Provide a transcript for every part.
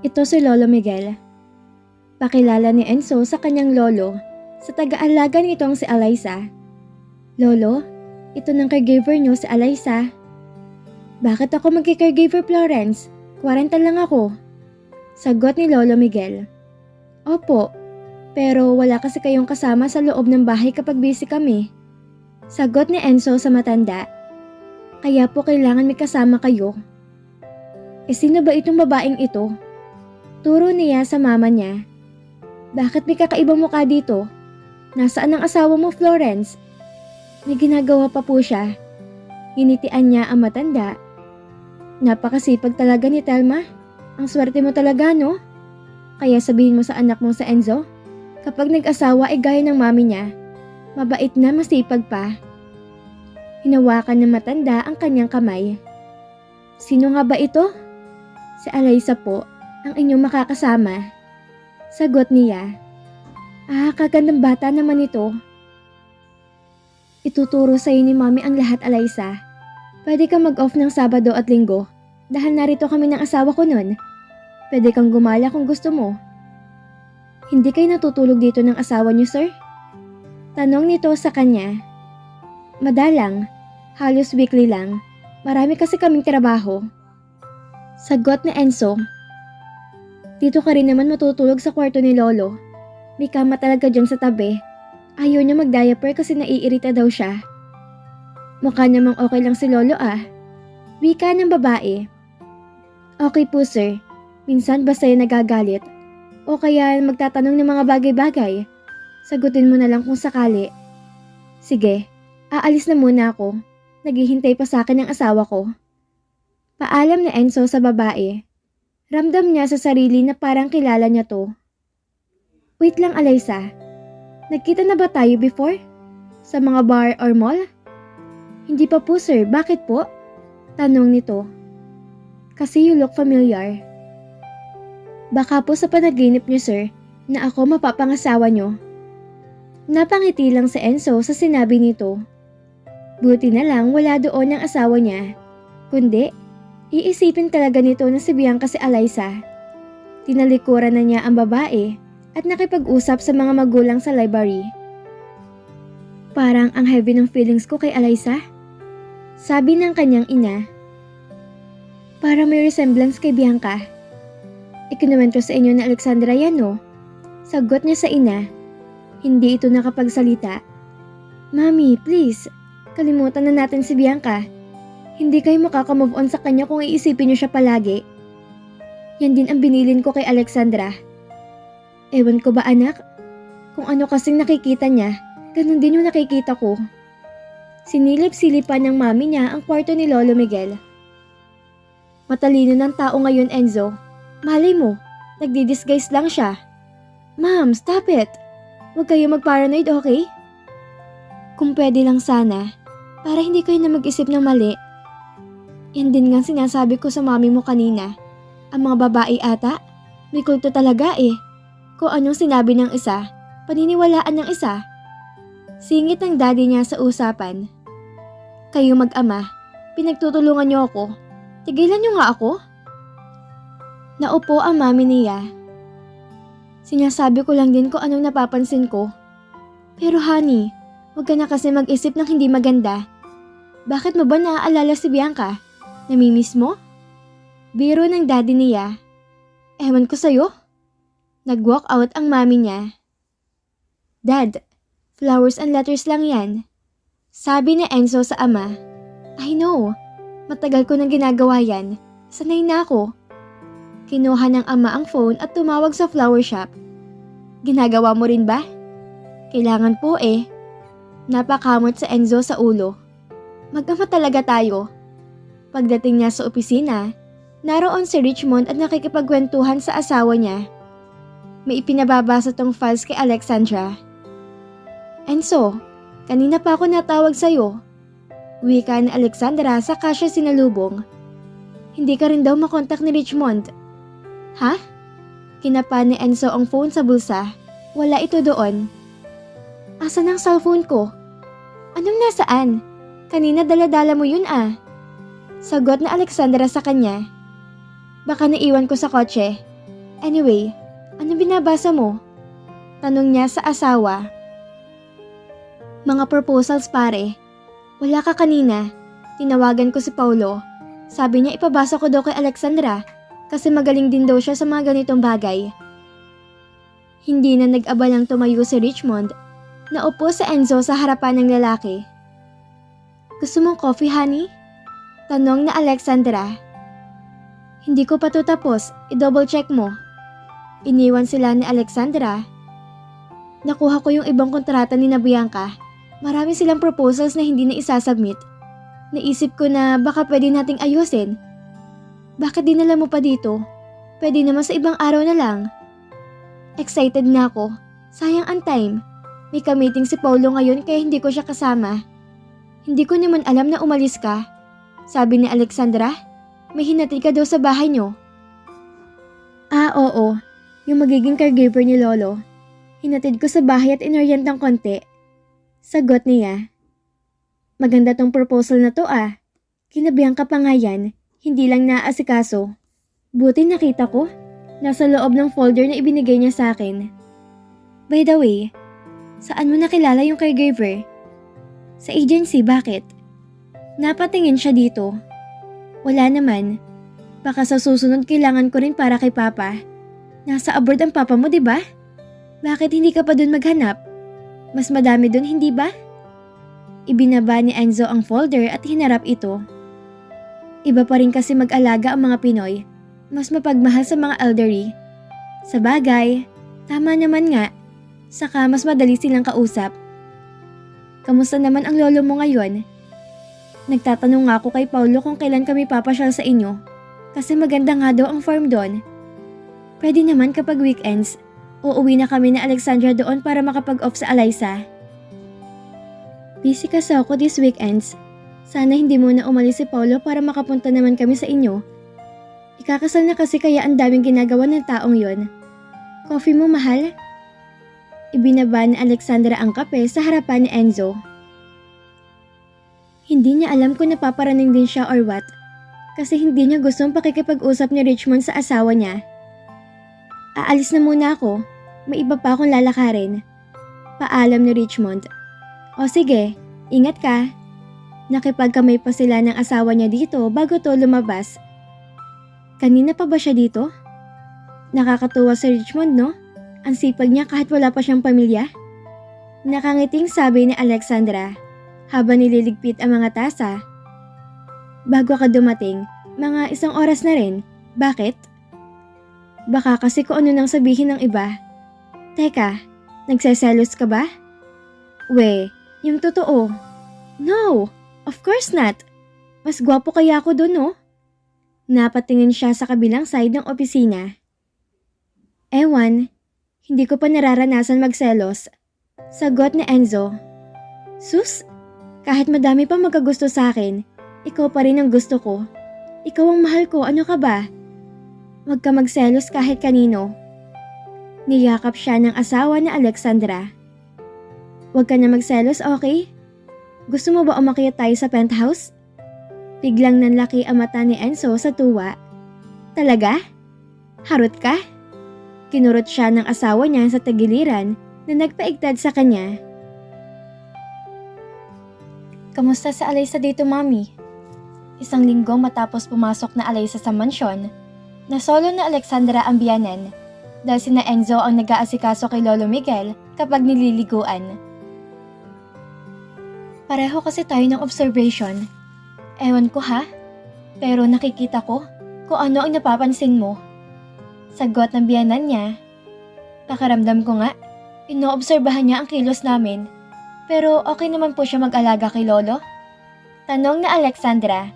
Ito si Lolo Miguel. Pakilala ni Enzo sa kanyang lolo sa taga-alaga nitong si Alyssa. Lolo, ito ng caregiver niyo si Alyssa. Bakit ako magki-caregiver, Florence? 40 lang ako. Sagot ni Lolo Miguel. Opo, pero wala kasi kayong kasama sa loob ng bahay kapag busy kami. Sagot ni Enzo sa matanda. Kaya po kailangan may kasama kayo. Sino ba itong babaeng ito? Turo niya sa mama niya. Bakit may kakaibang mukha dito? Nasaan ang asawa mo, Florence? May ginagawa pa po siya. Hinitian niya ang matanda. Napakasipag talaga ni Telma. Ang swerte mo talaga, no? Kaya sabihin mo sa anak mong sa Enzo, kapag nag-asawa ay gaya ng mami niya. Mabait na, masipag pa. Hinawakan ng matanda ang kanyang kamay. Sino nga ba ito? Si Alyssa po, ang inyong makakasama. Sagot niya. Kagandang bata naman ito. Ituturo sa iyo ni Mami ang lahat, Alyssa. Pwede kang mag-off ng Sabado at Linggo dahil narito kami ng asawa ko nun. Pwede kang gumala kung gusto mo. Hindi kayo natutulog dito ng asawa niyo, sir? Tanong nito sa kanya. Madalang, halos weekly lang. Marami kasi kaming trabaho. Sagot ni Enzo. Dito ka rin naman matutulog sa kwarto ni Lolo. May kama talaga dyan sa tabi. Ayaw niya mag-diaper kasi naiirita daw siya. Mukha namang okay lang si Lolo Wika ng babae. Okay po sir. Minsan basta yung nagagalit. O kaya magtatanong ng mga bagay-bagay. Sagutin mo na lang kung sakali. Sige, aalis na muna ako. Naghihintay pa sa akin ang asawa ko. Paalam ni Enzo sa babae. Ramdam niya sa sarili na parang kilala niya to. Wait lang, Alyssa. Nagkita na ba tayo before? Sa mga bar or mall? Hindi pa po sir, bakit po? Tanong nito. Kasi you look familiar. Baka po sa panaginip niyo sir, na ako mapapangasawa niyo. Napangiti lang si Enzo sa sinabi nito. Buti na lang wala doon ang asawa niya. Kundi, iisipin talaga nito na si Bianca si Alyssa. Tinalikuran na niya ang babae at nakipag-usap sa mga magulang sa library. Parang ang heavy ng feelings ko kay Alyssa. Sabi ng kanyang ina. Para may resemblance kay Bianca. Ikinuwento sa inyo ni Alexandra yan, no? Sagot niya sa ina. Hindi ito nakapagsalita. Mami, please. Kalimutan na natin si Bianca. Hindi kayo makaka-move on sa kanya kung iisipin niyo siya palagi. Yan din ang binilin ko kay Alexandra. Ewan ko ba anak? Kung ano kasing nakikita niya, ganun din yung nakikita ko. Sinilip-silipan ng mami niya ang kwarto ni Lolo Miguel. Matalino ng tao ngayon, Enzo. Malay mo, nagdi-disguise lang siya. Ma'am, stop it. Huwag kayo mag-paranoid, okay? Kung pwede lang sana, para hindi kayo na mag-isip ng mali. Yan din nga sinasabi ko sa mami mo kanina. Ang mga babae ata, may kulto talaga Kung anong sinabi ng isa, paniniwalaan ng isa. Singit ng daddy niya sa usapan. Kayo mag-ama, pinagtutulungan niyo ako. Tigilan niyo nga ako. Naupo ang mami niya. Sinasabi ko lang din kung anong napapansin ko. Pero honey, huwag ka na kasi mag-isip ng hindi maganda. Bakit mo ba naaalala si Bianca? Namimiss mo? Biro ng daddy niya. Ewan ko sa'yo. Nag-walk out ang mami niya. Dad, flowers and letters lang yan. Sabi ni Enzo sa ama. I know. Matagal ko nang ginagawa yan. Sanay na ako. Kinuha ng ama ang phone at tumawag sa flower shop. Ginagawa mo rin ba? Kailangan po Napakamot sa Enzo sa ulo. Mag-ama talaga tayo. Pagdating niya sa opisina, naroon si Richmond at nakikipagkwentuhan sa asawa niya. May ipinababasa tong files kay Alexandra. Enzo, kanina pa ako natawag sa'yo. Wika ni Alexandra saka siya sinalubong. Hindi ka rin daw makontak ni Richmond. Ha? Kinapa ni Enzo ang phone sa bulsa. Wala ito doon. Asan ang cellphone ko? Anong nasaan? Kanina dala-dala mo yun Sagot na Alexandra sa kanya. Baka naiwan ko sa kotse. Anyway, ano binabasa mo? Tanong niya sa asawa. Mga proposals pare. Wala ka kanina. Tinawagan ko si Paulo. Sabi niya ipabasa ko daw kay Alexandra kasi magaling din daw siya sa mga ganitong bagay. Hindi na nag-abalang tumayo si Richmond. Naupo si Enzo sa harapan ng lalaki. Gusto mong coffee, honey? Tanong na Alexandra. Hindi ko pa to tapos, i-double check mo. Iniwan sila ni Alexandra. Nakuha ko yung ibang kontrata ni na Bianca. Marami silang proposals na hindi na isasubmit. Naisip ko na baka pwede nating ayusin. Bakit dinala mo pa dito? Pwede naman sa ibang araw na lang. Excited na ako. Sayang ang time. May ka-meeting si Paulo ngayon kaya hindi ko siya kasama. Hindi ko naman alam na umalis ka. Sabi ni Alexandra, may hinatid ka daw sa bahay niyo. Ah, oo. Yung magiging caregiver ni Lolo. Hinatid ko sa bahay at inorient ng konti. Sagot niya. Maganda tong proposal na to ah. Kinabihan ka pa nga yan, hindi lang naaasikaso. Buti nakita ko, nasa loob ng folder na ibinigay niya sa akin. By the way, saan mo nakilala yung caregiver? Sa agency, bakit? Napatingin siya dito. Wala naman. Baka sa susunod kailangan ko rin para kay Papa. Nasa abroad ang Papa mo, di ba? Bakit hindi ka pa dun maghanap? Mas madami dun, hindi ba? Ibinaba ni Enzo ang folder at hinarap ito. Iba pa rin kasi mag-alaga ang mga Pinoy. Mas mapagmahal sa mga elderly. Sa bagay, tama naman nga. Saka mas madali silang kausap. Kamusta naman ang lolo mo ngayon? Nagtatanong nga ako kay Paulo kung kailan kami papasyal sa inyo. Kasi maganda nga daw ang farm doon. Pwede naman kapag weekends. Uuwi na kami na Alexandra doon para makapag-off sa Alaysa. Busy kasi ako this weekends. Sana hindi muna umalis si Paulo para makapunta naman kami sa inyo. Ikakasal na kasi kaya ang daming ginagawa ng taong yon. Coffee mo, mahal? Ibinaba ni Alexandra ang kape sa harapan ni Enzo. Hindi niya alam kung napaparaning din siya or what. Kasi hindi niya gustong pakikipag-usap ni Richmond sa asawa niya. Aalis na muna ako. May iba pa akong lalakarin. Paalam ni Richmond. O sige, ingat ka. Nakipagkamay pa sila ng asawa niya dito bago to lumabas. Kanina pa ba siya dito? Nakakatuwa si Richmond, no? Ang sipag niya kahit wala pa siyang pamilya. Nakangiting sabi ni Alexandra habang nililigpit ang mga tasa. Bago ka dumating, mga 1 oras na rin. Bakit? Baka kasi kung ano nang sabihin ng iba. Teka, nagseselos ka ba? We, yung totoo. No, of course not. Mas gwapo kaya ako doon, no? Napatingin siya sa kabilang side ng opisina. Ewan, hindi ko pa nararanasan magselos. Sagot ni Enzo. Sus, kahit madami pa magkagusto sa akin, ikaw pa rin ang gusto ko. Ikaw ang mahal ko, ano ka ba? Huwag ka magselos kahit kanino. Niyakap siya ng asawa ni Alexandra. Huwag ka na magselos, okay? Gusto mo ba umakyat tayo sa penthouse? Biglang nanlaki ang mata ni Enzo sa tuwa. Talaga? Harot ka? Kinurot siya ng asawa niya sa tagiliran na nagpaigtad sa kanya. Kamusta sa Alaysa dito, Mami? 1 linggo matapos pumasok na Alaysa sa mansyon, nasolo na Alexandra ang biyanan dahil sina Enzo ang nag-aasikaso kay Lolo Miguel kapag nililiguan. Pareho kasi tayo ng observation. Ewan ko ha, pero nakikita ko kung ano ang napapansin mo. Sagot ng biyanan niya. Pakaramdam ko nga, inoobserbahan niya ang kilos namin. Pero okay naman po siya mag-alaga kay Lolo? Tanong na Alexandra.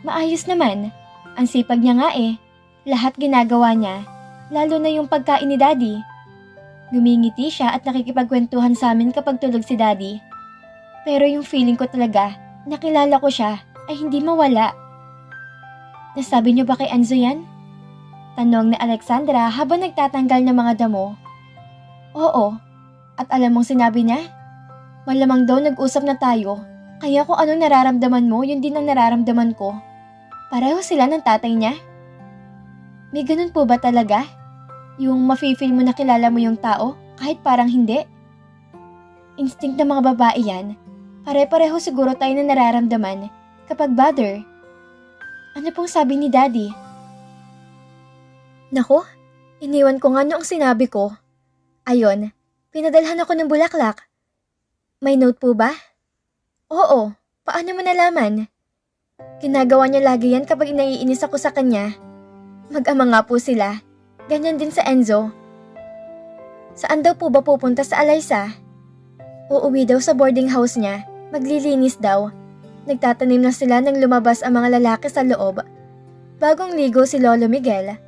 Maayos naman, ang sipag niya nga eh. Lahat ginagawa niya, lalo na yung pagkain ni Daddy. Gumingiti siya at nakikipagkwentuhan sa amin kapag tulog si Daddy. Pero yung feeling ko talaga, nakilala ko siya, ay hindi mawala. Nasabi niyo ba kay Enzo yan? Tanong ni Alexandra habang nagtatanggal ng mga damo. Oo, at alam mong sinabi niya? Malamang daw nag-usap na tayo, kaya kung anong nararamdaman mo, yun din ang nararamdaman ko. Pareho sila ng tatay niya? May ganun po ba talaga? Yung mafe-feel mo na kilala mo yung tao kahit parang hindi. Instinct ng mga babae yan. Pare-pareho siguro tayo na nararamdaman kapag bother. Ano pong sabi ni Daddy? Naku, iniwan ko nga noong sinabi ko. Ayon, pinadalhan ako ng bulaklak. May note po ba? Oo, paano mo nalaman? Ginagawa niya lagi yan kapag naiinis ako sa kanya. Mag-ama nga po sila. Ganyan din sa Enzo. Saan daw po ba pupunta sa Alaysa? Uuwi daw sa boarding house niya. Maglilinis daw. Nagtatanim na sila nang lumabas ang mga lalaki sa loob. Bagong ligo si Lolo Miguel.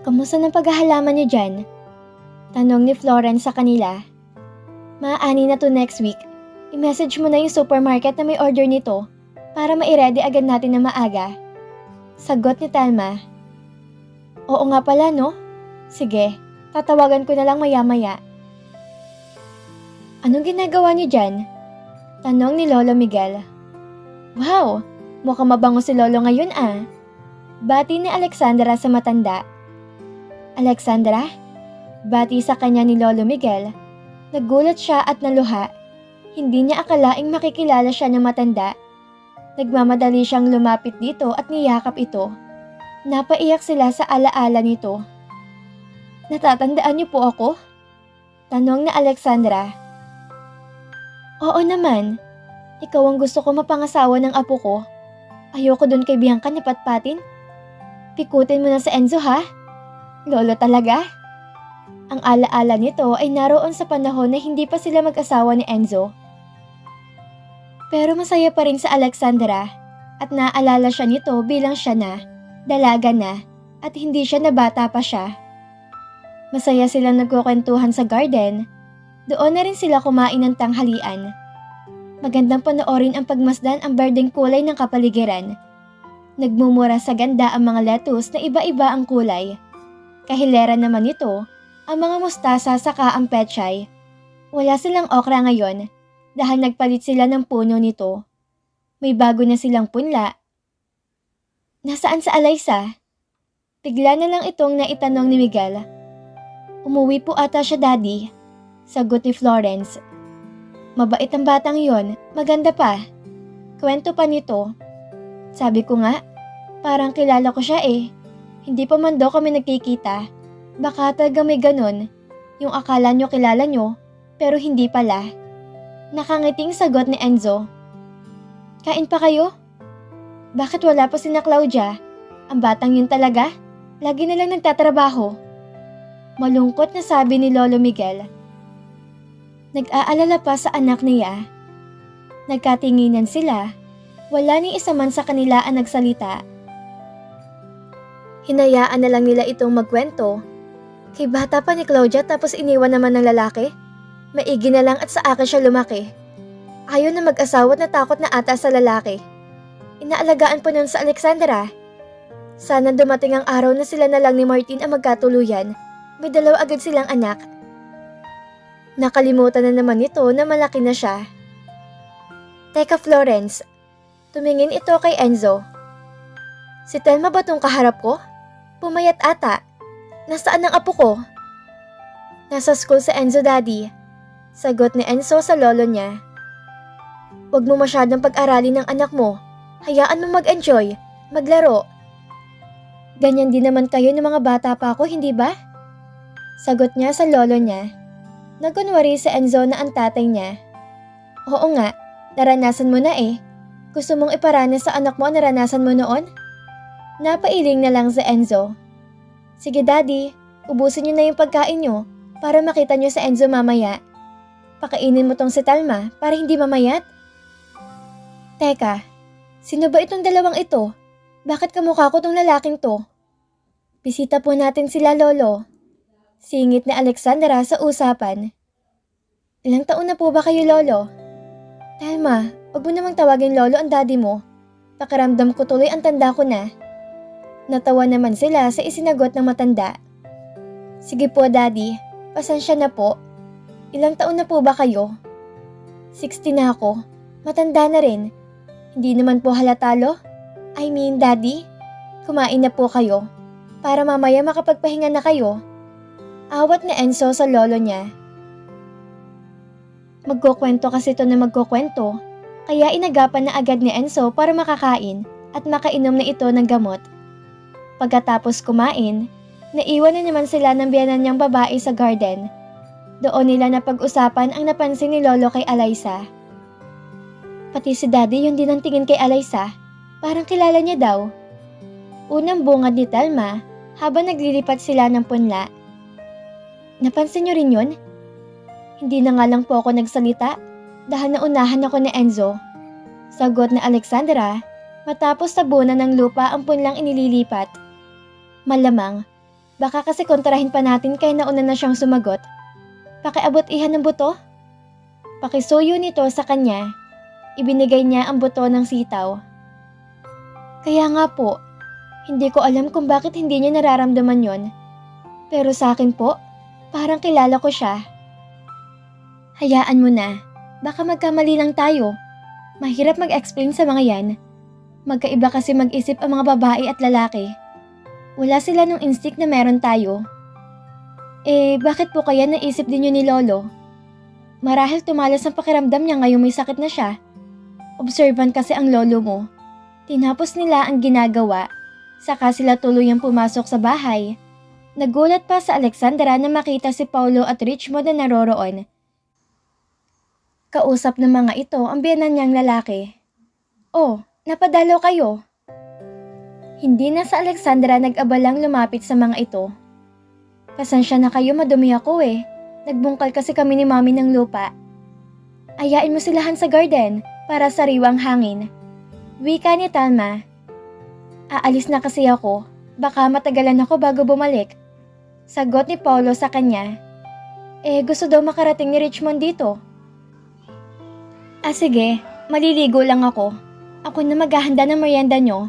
Kamusta ng paghahalaman niyo dyan? Tanong ni Florence sa kanila. Maaani na to next week. I-message mo na yung supermarket na may order nito para ma-ready agad natin na maaga. Sagot ni Telma. Oo nga pala no? Sige, tatawagan ko na lang maya-maya. Anong ginagawa niyo dyan? Tanong ni Lolo Miguel. Wow, mukhang mabango si Lolo ngayon ah. Bati ni Alexandra sa matanda. Alexandra? Bati sa kanya ni Lolo Miguel. Nagulat siya at naluha. Hindi niya akalaing makikilala siya ng matanda. Nagmamadali siyang lumapit dito at niyakap ito. Napaiyak sila sa alaala nito. Natatandaan niyo po ako? Tanong na Alexandra. Oo naman. Ikaw ang gusto ko mapangasawa ng apo ko. Ayoko dun kay Bianca na patpatin. Pikutin mo na sa Enzo ha? Lolo talaga? Ang alaala nito ay naroon sa panahon na hindi pa sila mag-asawa ni Enzo. Pero masaya pa rin sa Alexandra at naaalala siya nito bilang siya na, dalaga na at hindi siya na bata pa siya. Masaya silang nagkukwentuhan sa garden. Doon na rin sila kumain ng tanghalian. Magandang panoorin ang pagmasdan ang berdeng kulay ng kapaligiran. Nagmumura sa ganda ang mga lettuce na iba-iba ang kulay. Kahilera naman ito, ang mga mustasa saka ang pechay. Wala silang okra ngayon dahil nagpalit sila ng puno nito. May bago na silang punla. Nasaan sa Alaysa? Bigla na lang itong naitanong ni Miguel. Umuwi po ata siya, Daddy. Sagot ni Florence. Mabait ang batang yon, maganda pa. Kwento pa nito. Sabi ko nga, parang kilala ko siya eh. Hindi pa man daw kami nagkikita. Baka talaga may ganun. Yung akala nyo kilala nyo, pero hindi pala. Nakangiting sagot ni Enzo. Kain pa kayo? Bakit wala pa si na Claudia? Ang batang yun talaga? Lagi na lang nagtatrabaho. Malungkot na sabi ni Lolo Miguel. Nag-aalala pa sa anak niya. Nagkatinginan sila. Wala ni isa man sa kanila ang nagsalita. Hinayaan na lang nila itong magkwento. Kay bata pa ni Claudia tapos iniwan naman ng lalaki? Maigi na lang at sa akin siya lumaki. Ayaw na mag-asawa at natakot na ata sa lalaki. Inaalagaan po nun sa Alexandra. Sana dumating ang araw na sila na lang ni Martin ang magkatuluyan. May dalawa agad silang anak. Nakalimutan na naman ito na malaki na siya. Teka Florence, tumingin ito kay Enzo. Si Telma ba tong kaharap ko? Pumayat ata. Nasaan ang apo ko? Nasa school sa Enzo, Daddy. Sagot ni Enzo sa lolo niya. Huwag mo masyadong pag-aralin ng anak mo. Hayaan mo mag-enjoy, maglaro. Ganyan din naman kayo ng mga bata pa ako, hindi ba? Sagot niya sa lolo niya. Nagunwari si Enzo na ang tatay niya. Oo nga, naranasan mo na eh. Gusto mong iparanas sa anak mo ang naranasan mo noon? Napailing na lang si Enzo. Sige Daddy, ubusin niyo na yung pagkain niyo para makita niyo sa Enzo mamaya. Pakainin mo tong si Telma para hindi mamayat. Teka, sino ba itong dalawang ito? Bakit kamukha ko tong lalaking to? Bisita po natin sila lolo. Singit ni Alexandra sa usapan. Ilang taon na po ba kayo lolo? Telma, wag mo namang tawagin lolo ang daddy mo. Pakiramdam ko tuloy ang tanda ko na. Natawa naman sila sa isinagot ng matanda. Sige po daddy, pasensya na po. Ilang taon na po ba kayo? 60 na ako. Matanda na rin. Hindi naman po halatalo. I mean daddy, kumain na po kayo. para mamaya makapagpahinga na kayo. Awat ni Enzo sa lolo niya. Magkukwento kasi ito na magkukwento, kaya inagapan na agad ni Enzo para makakain at makainom na ito ng gamot. Pagkatapos kumain, naiwan na naman sila ng biyenan niyang babae sa garden. Doon nila napag-usapan ang napansin ni Lolo kay Alyssa. Pati si Daddy yun din ang tingin kay Alyssa, parang kilala niya daw. Unang bungad ni Telma habang naglilipat sila ng punla. Napansin niyo rin yun? Hindi na nga lang po ako nagsalita dahil naunahan ako ni Enzo. Sagot na Alexandra matapos tabunan ng lupa ang punlang inililipat. Malamang, baka kasi kontrahin pa natin kaya nauna na siyang sumagot. Pakiabot ihan ng buto? Pakisuyo nito sa kanya. Ibinigay niya ang buto ng sitaw. Kaya nga po, hindi ko alam kung bakit hindi niya nararamdaman yon. Pero sa akin po, parang kilala ko siya. Hayaan mo na, baka magkamali lang tayo. Mahirap mag-explain sa mga yan. Magkaiba kasi mag-isip ang mga babae at lalaki. Wala sila nung instinct na meron tayo. Bakit po kaya naisip din yun ni Lolo? Marahil tumalas ang pakiramdam niya ngayong may sakit na siya. Observant kasi ang lolo mo. Tinapos nila ang ginagawa, saka sila tuluyang pumasok sa bahay. Nagulat pa sa Alexandra na makita si Paulo at Richmond na naroroon. Kausap ng mga ito ang biyenan niyang lalaki. Oh, napadalaw kayo. Hindi na sa Alexandra nag-abalang lumapit sa mga ito. Pasensya na kayo, madumi ako eh. Nagbungkal kasi kami ni Mami ng lupa. Ayain mo silahan sa garden para sariwang hangin. Wika ni Telma. Aalis na kasi ako. Baka matagalan ako bago bumalik. Sagot ni Paulo sa kanya. Gusto daw makarating ni Richmond dito. Sige, maliligo lang ako. Ako na maghahanda ng merienda nyo.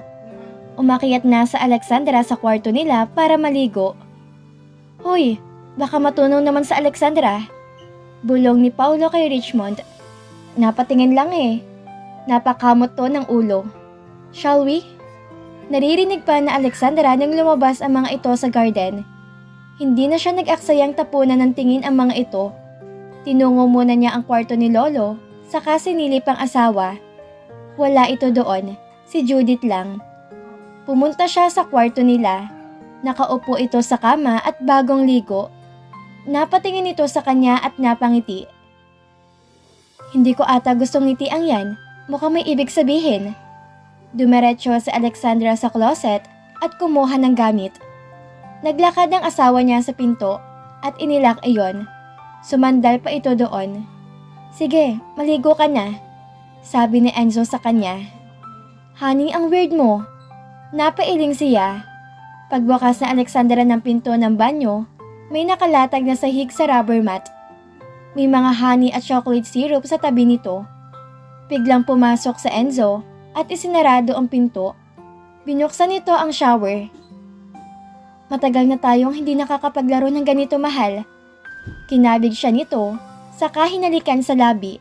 Umakyat na sa Alexandra sa kwarto nila para maligo. Hoy, baka matunaw naman sa Alexandra. Bulong ni Paulo kay Richmond. Napatingin lang eh. Napakamot to ng ulo. Shall we? Naririnig pa na Alexandra nang lumabas ang mga ito sa garden. Hindi na siya nag-aksayang tapunan ng tingin ang mga ito. Tinungo muna niya ang kwarto ni Lolo, saka sinilip ang asawa. Wala ito doon, si Judith lang. Pumunta siya sa kwarto nila. Nakaupo ito sa kama at bagong ligo. Napatingin ito sa kanya at napangiti. Hindi ko ata gustong ngitiang yan, mukhang may ibig sabihin. Dumiretso si Alexandra sa closet at kumuha ng gamit. Naglakad ang asawa niya sa pinto at inilak iyon. Sumandal pa ito doon. Sige, maligo ka na, sabi ni Enzo sa kanya. Honey, ang weird mo. Napailing siya. Pagbukas na Alexandra ng pinto ng banyo, may nakalatag na sahig sa rubber mat. May mga honey at chocolate syrup sa tabi nito. Biglang pumasok sa Enzo at isinarado ang pinto. Binuksan nito ang shower. Matagal na tayong hindi nakakapaglaro ng ganito, mahal. Kinabig siya nito, saka hinalikan sa labi.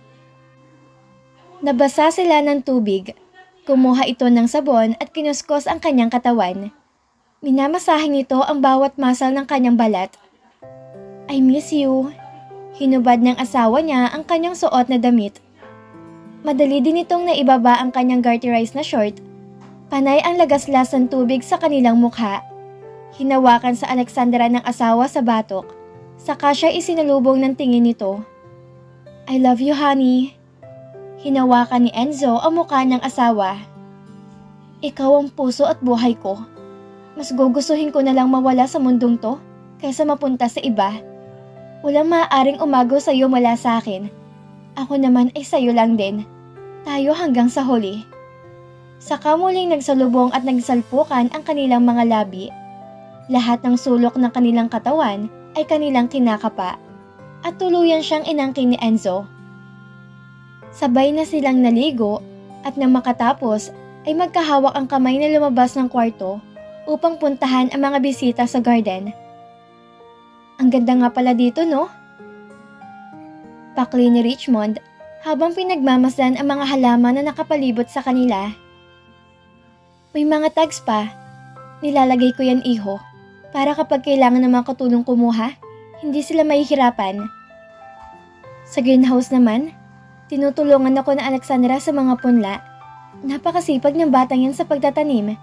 Nabasa sila ng tubig. Kumuha ito ng sabon at kinuskos ang kanyang katawan. Minamasahe nito ang bawat muscle ng kanyang balat. I miss you. Hinubad ng asawa niya ang kanyang suot na damit. Madali din itong naibaba ang kanyang garterized na short. Panay ang lagaslas ng tubig sa kanilang mukha. Hinawakan sa Alexandra ng asawa sa batok. Saka siya isinalubong ng tingin nito. I love you, honey. Hinawakan ni Enzo ang mukha ng asawa. Ikaw ang puso at buhay ko. Mas gugustuhin ko na lang mawala sa mundong to kaysa mapunta sa iba. Walang maaaring umago sa iyo mula sa akin. Ako naman ay sa iyo lang din. Tayo hanggang sa huli. Saka muling nagsalubong at nagsalpukan ang kanilang mga labi. Lahat ng sulok ng kanilang katawan ay kanilang kinakapa. At tuluyan siyang inangkin ni Enzo. Sabay na silang naligo at nang makatapos ay magkahawak ang kamay na lumabas ng kwarto upang puntahan ang mga bisita sa garden. Ang ganda nga pala dito, no? Pakli ni Richmond habang pinagmamasdan ang mga halaman na nakapalibot sa kanila. May mga tags pa. Nilalagay ko yan, iho. para kapag kailangan ng mga katulong kumuha, hindi sila mahihirapan. Sa greenhouse naman, tinutulungan ako ni Alexandra sa mga punla. Napakasipag ng batang yan sa pagtatanim.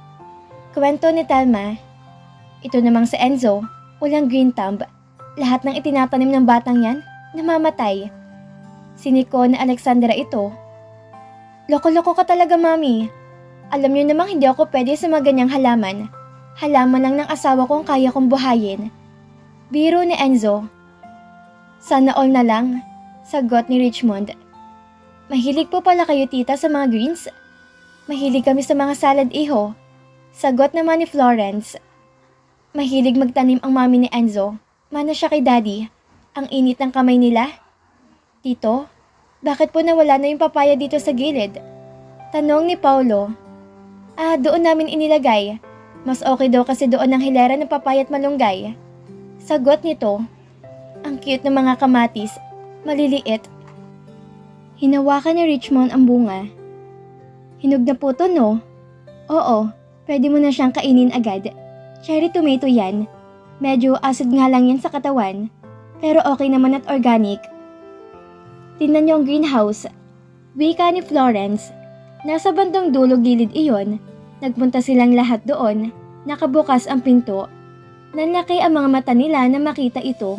Kwento ni Telma. Ito namang si Enzo, walang green thumb. Lahat ng itinatanim ng batang yan, namamatay. Siniko ni Alexandra ito. Loko-loko ka talaga, Mami. Alam niyo namang hindi ako pwede sa mga ganyang halaman. Halaman lang ng asawa ko ang kaya kong buhayin. Biro ni Enzo. Sana all na lang, sagot ni Richmond. Mahilig po pala kayo, tita, sa mga greens? Mahilig kami sa mga salad, iho. Sagot naman ni Florence. Mahilig magtanim ang mami ni Enzo. Mana siya kay daddy. Ang init ng kamay nila. Tito, bakit po nawala na yung papaya dito sa gilid? Tanong ni Paulo. Doon namin inilagay. Mas okay daw kasi doon ang hilera ng papaya at malunggay. Sagot nito. Ang cute ng mga kamatis. Maliliit. Hinawakan ni Richmond ang bunga. Hinog na po to, no? Oo, pwede mo na siyang kainin agad. Cherry tomato yan. Medyo acid nga lang yan sa katawan. Pero okay naman at organic. Tingnan niyo ang greenhouse. Wika ni Florence. Nasa bandang dulo gilid iyon. Nagpunta silang lahat doon. Nakabukas ang pinto. Nanlaki ang mga mata nila na makita ito.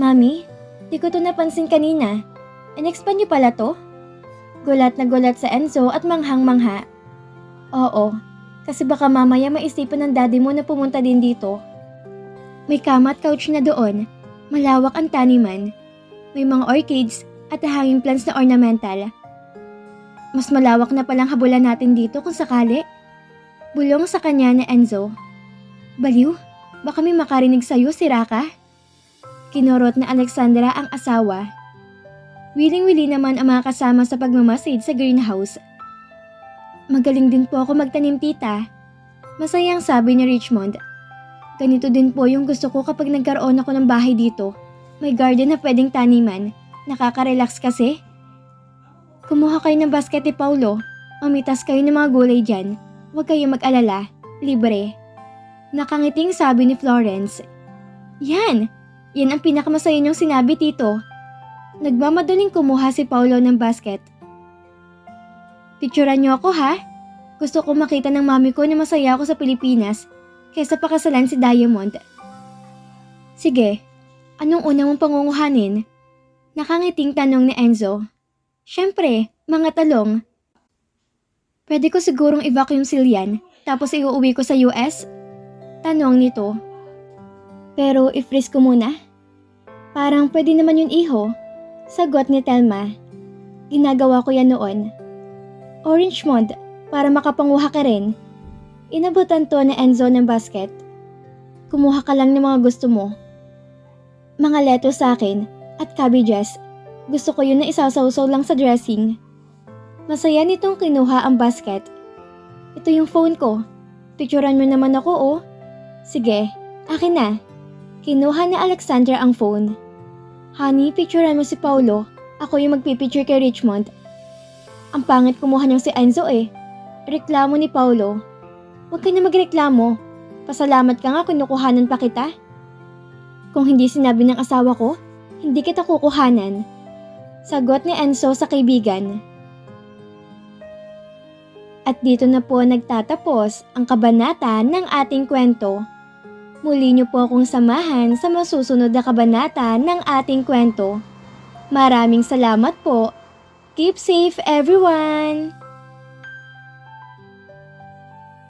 Mami, di ko to napansin kanina. In-expand niyo pala to? Gulat na gulat sa Enzo at manghang-mangha. Oo, kasi baka mamaya maisipan ng daddy mo na pumunta din dito. May kama at couch na doon. Malawak ang taniman. May mga orchids at hanging plants na ornamental. Mas malawak na palang habulan natin dito kung sakali. Bulong sa kanya na Enzo. Baliw, baka may makarinig sa'yo, sira ka? Kinurot na Alexandra ang asawa. Wiling-wili naman ang mga kasama sa pagmamasid sa greenhouse. Magaling din po ako magtanim, tita. Masayang sabi ni Richmond. Ganito din po yung gusto ko kapag nagkaroon ako ng bahay dito. May garden na pwedeng taniman. Nakaka-relax kasi. Kumuha kayo ng basket ni Paulo. Mamitas kayo ng mga gulay dyan. Huwag kayo mag-alala. Libre. Nakangiting sabi ni Florence. Yan! Yan ang pinakamasaya niyong sinabi, tito. Nagmamadaling kumuha si Paulo ng basket. Picturean niyo ako, ha? Gusto ko makita ng mami ko na masaya ako sa Pilipinas kaysa pakasalan si Diamond. Sige, anong una mong pangunguhanin? Nakangiting tanong ni Enzo. Siyempre, mga talong. Pwede ko sigurong i-vacuum seal yan, tapos iuuwi ko sa US? Tanong nito. Pero i-freeze ko muna? Parang pwede naman yun, iho. Sagot ni Telma. Ginagawa ko yan noon. Orange Mond, para makapanguha ka rin. Inabutan to ni Enzo ng basket. Kumuha ka lang ng mga gusto mo. Mga lettuce sa akin at cabbages. Gusto ko yun na isasawsaw lang sa dressing. Masaya nitong kinuha ang basket. Ito yung phone ko. Picturean mo naman ako, oh. Sige, akin na. Kinuha ni Alexandra ang phone. Honey, picturean mo si Paulo. Ako yung magpipicture kay Richmond. Ang pangit kumuha niyang si Enzo eh. Reklamo ni Paulo. Huwag ka na magreklamo. Pasalamat ka nga kinukuhanan pa kita. Kung hindi sinabi ng asawa ko, hindi kita kukuhanan. Sagot ni Enzo sa kaibigan. At dito na po nagtatapos ang kabanata ng ating kwento. Muli niyo po akong samahan sa masusunod na kabanata ng ating kwento. Maraming salamat po. Keep safe, everyone!